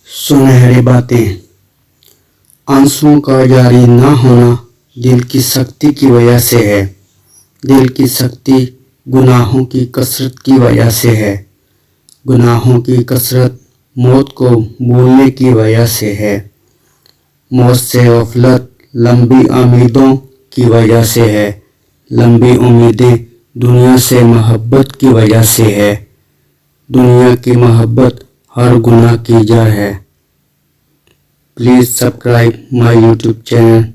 सुनहरी बातें। आंसुओं का जारी ना होना दिल की सख्ती की वजह से है। दिल की सख्ती गुनाहों की कसरत की वजह से है। गुनाहों की कसरत मौत को भूलने की वजह से है। मौत से गफलत लंबी उम्मीदों की वजह से है। लंबी उम्मीदें दुनिया से मोहब्बत की वजह से है। दुनिया की मोहब्बत हर गुनाह की जड़ है। Please subscribe my YouTube channel.